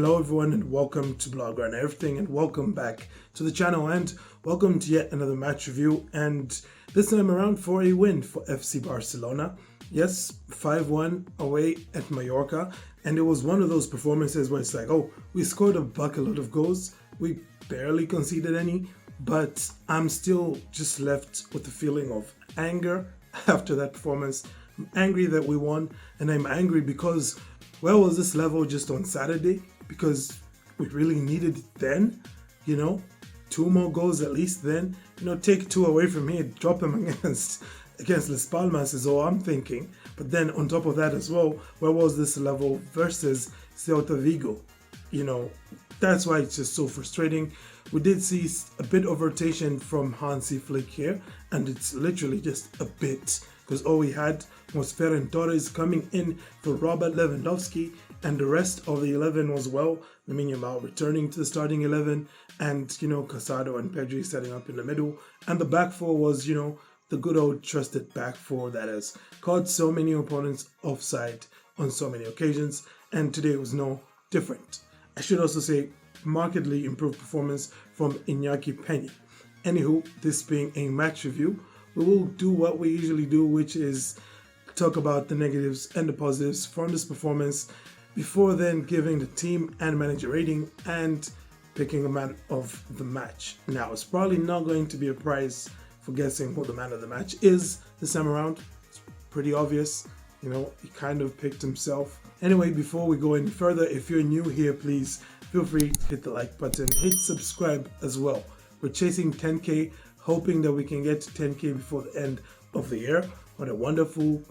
Hello everyone and welcome to Blogger and Everything, and welcome back to the channel, and welcome to yet another match review, and this time around for a win for FC Barcelona. Yes, 5-1 away at Mallorca, and it was one of those performances where it's like, oh, we scored a bucketload of goals, we barely conceded any, but I'm still just left with the feeling of anger after that performance. I'm angry that we won, and I'm angry because where was this level just on Saturday? Because we really needed it then, two more goals at least then, take two away from here, drop them against Las Palmas is all I'm thinking. But then on top of that as well, where was this level versus Celta Vigo? That's why it's just so frustrating. We did see a bit of rotation from Hansi Flick here, and it's literally just a bit, because all we had was Ferran coming in for Robert Lewandowski, and the rest of the 11 was, Lamine returning to the starting 11, and, Casado and Pedri setting up in the middle, and the back four was, the good old trusted back four that has caught so many opponents offside on so many occasions, and today was no different. I should also say, markedly improved performance from Iñaki Peña. Anywho, this being a match review, we will do what we usually do, which is talk about the negatives and the positives from this performance, before then giving the team and manager rating and picking a man of the match. Now, it's probably not going to be a prize for guessing who the man of the match is this time around. It's pretty obvious, he kind of picked himself. Anyway, before we go any further, if you're new here, please feel free to hit the like button, hit subscribe as well. We're chasing 10k, hoping that we can get to 10k before the end of the year. What a wonderful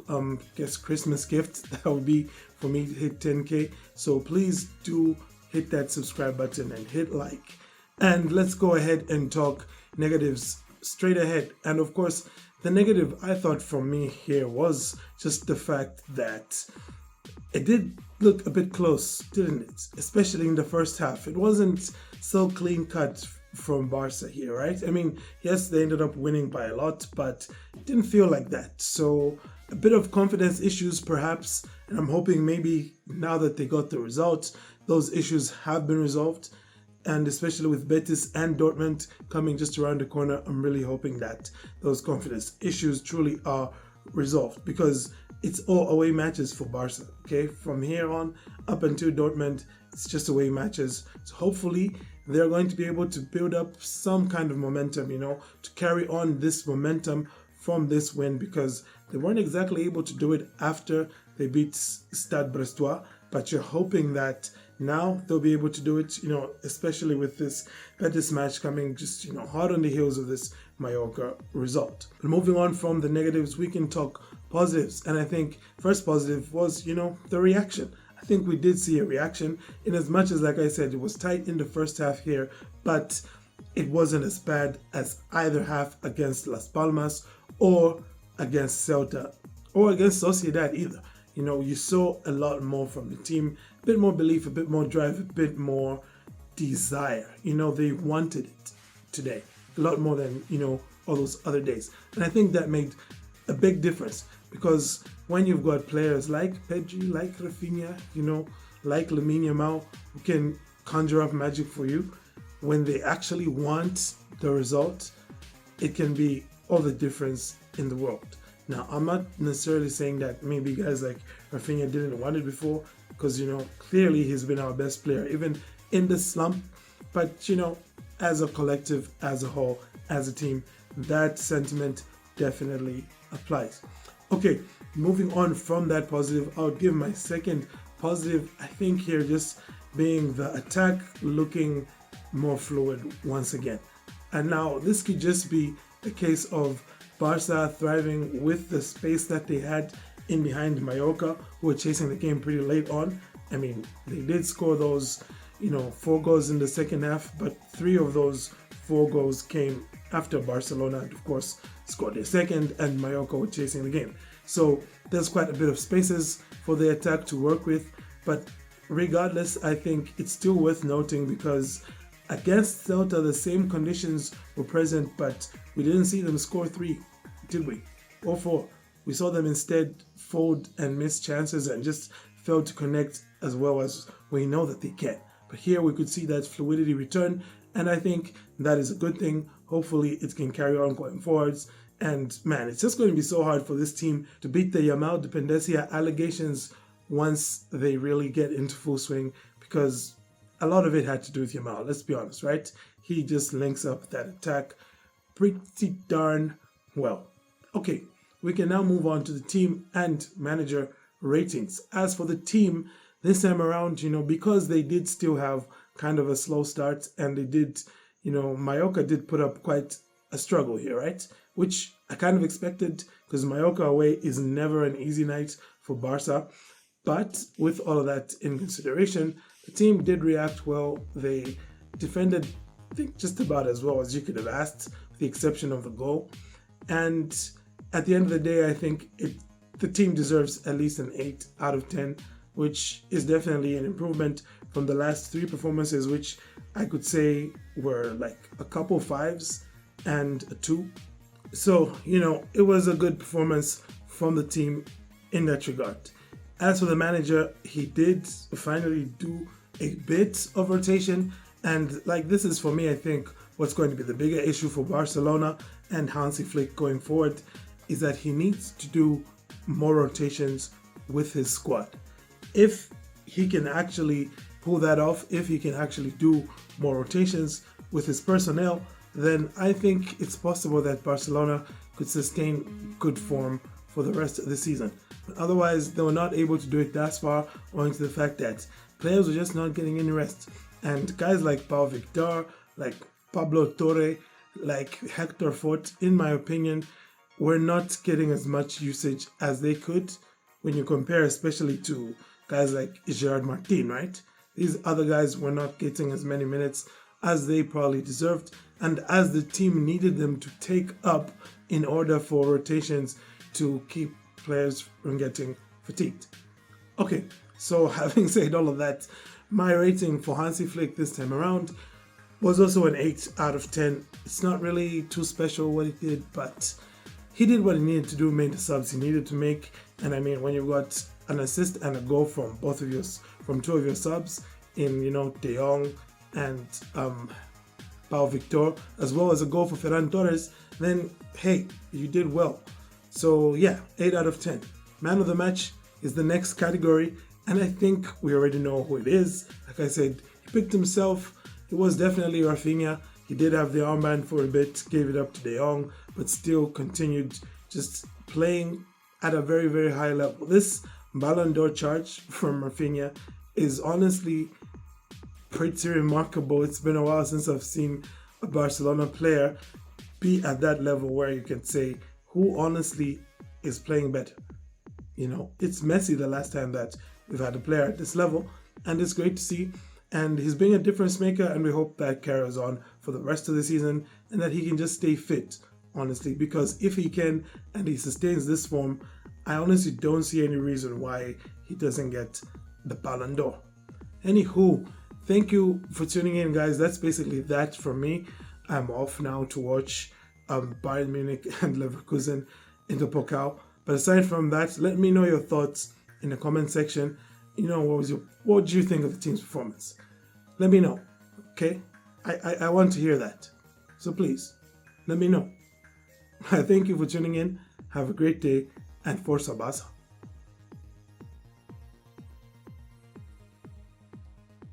Christmas gift that would be for me to hit 10k. So please do hit that subscribe button and hit like. And let's go ahead and talk negatives straight ahead. And of course, the negative I thought from me here was just the fact that it did look a bit close, didn't it? Especially in the first half. It wasn't so clean cut from Barca here, right? I mean, yes, they ended up winning by a lot, but it didn't feel like that. So a bit of confidence issues perhaps, and I'm hoping maybe now that they got the results, those issues have been resolved. And especially with Betis and Dortmund coming just around the corner, I'm really hoping that those confidence issues truly are resolved, because it's all away matches for Barca, okay? From here on up until Dortmund, it's just away matches. So hopefully they're going to be able to build up some kind of momentum, to carry on this momentum from this win, because they weren't exactly able to do it after they beat Stade Brestois, but you're hoping that now they'll be able to do it, especially with this Betis match coming just, hard on the heels of this Mallorca result. But moving on from the negatives, we can talk positives. And I think first positive was, the reaction. I think we did see a reaction, in as much as, like I said, it was tight in the first half here, but it wasn't as bad as either half against Las Palmas or against Celta or against Sociedad either. You saw a lot more from the team, a bit more belief, a bit more drive, a bit more desire. They wanted it today a lot more than, all those other days. And I think that made a big difference, because when you've got players like Pedri, like Raphinha, like Lamine who can conjure up magic for you, when they actually want the result, it can be all the difference in the world. Now, I'm not necessarily saying that maybe guys like Raphinha didn't want it before, because, clearly he's been our best player, even in the slump. But, as a collective, as a whole, as a team, that sentiment definitely applies. Okay, moving on from that positive, I would give my second positive, I think here, just being the attack looking more fluid once again. And now this could just be a case of Barca thriving with the space that they had in behind Mallorca, who were chasing the game pretty late on. I mean, they did score those, 4 goals in the second half, but 3 of those 4 goals came after Barcelona, of course, scored their second, and Mallorca were chasing the game. So there's quite a bit of spaces for the attack to work with, but regardless, I think it's still worth noting, because against Celta, the same conditions were present, but we didn't see them score 3, did we? Or 4. We saw them instead fold and miss chances and just fail to connect as well as we know that they can. But here we could see that fluidity return, and I think that is a good thing. Hopefully it can carry on going forwards. And man, it's just going to be so hard for this team to beat the Yamal dependencia allegations once they really get into full swing, because a lot of it had to do with Yamal, let's be honest, right? He just links up that attack pretty darn well. Okay, we can now move on to the team and manager ratings. As for the team, this time around, because they did still have kind of a slow start, and they did, Mallorca did put up quite a struggle here, right? Which I kind of expected, because Mallorca away is never an easy night for Barca. But with all of that in consideration, the team did react well. They defended, I think, just about as well as you could have asked, with the exception of the goal. And at the end of the day, I think the team deserves at least an 8 out of 10, which is definitely an improvement from the last 3 performances, which I could say were like a couple 5s and a 2. So, it was a good performance from the team in that regard. As for the manager, he did finally do a bit of rotation, and this is for me, I think, what's going to be the bigger issue for Barcelona and Hansi Flick going forward, is that he needs to do more rotations with his squad. If he can actually pull that off, if he can actually do more rotations with his personnel, then I think it's possible that Barcelona could sustain good form for the rest of the season. But otherwise, they were not able to do it thus far, owing to the fact that players were just not getting any rest. And guys like Pau Victor, like Pablo Torre, like Hector Fort, in my opinion, were not getting as much usage as they could when you compare especially to guys like Gerard Martin, right? These other guys were not getting as many minutes as they probably deserved, and as the team needed them to take up in order for rotations to keep players from getting fatigued. Okay, so having said all of that, my rating for Hansi Flick this time around was also an 8 out of 10. It's not really too special what he did, but he did what he needed to do, made the subs he needed to make. And I mean, when you've got an assist and a goal from two of your subs in, De Jong and Pau Victor, as well as a goal for Ferran Torres, then hey, you did well. So yeah, 8 out of 10. Man of the match is the next category, and I think we already know who it is. Like I said, he picked himself. It was definitely Raphinha. He did have the armband for a bit, gave it up to De Jong, but still continued just playing at a very, very high level. This Ballon d'Or charge from Raphinha is honestly pretty remarkable. It's been a while since I've seen a Barcelona player be at that level where you can say who honestly is playing better. It's Messi the last time that we've had a player at this level, and it's great to see. And he's being a difference maker, and we hope that carries on for the rest of the season and that he can just stay fit, honestly, because if he can and he sustains this form, I honestly don't see any reason why he doesn't get the Ballon d'Or. Anywho, thank you for tuning in, guys. That's basically that from me. I'm off now to watch Bayern Munich and Leverkusen in the Pokal. But aside from that, let me know your thoughts in the comment section. What do you think of the team's performance? Let me know, okay? I want to hear that. So please, let me know. Thank you for tuning in. Have a great day, and Forza Barca.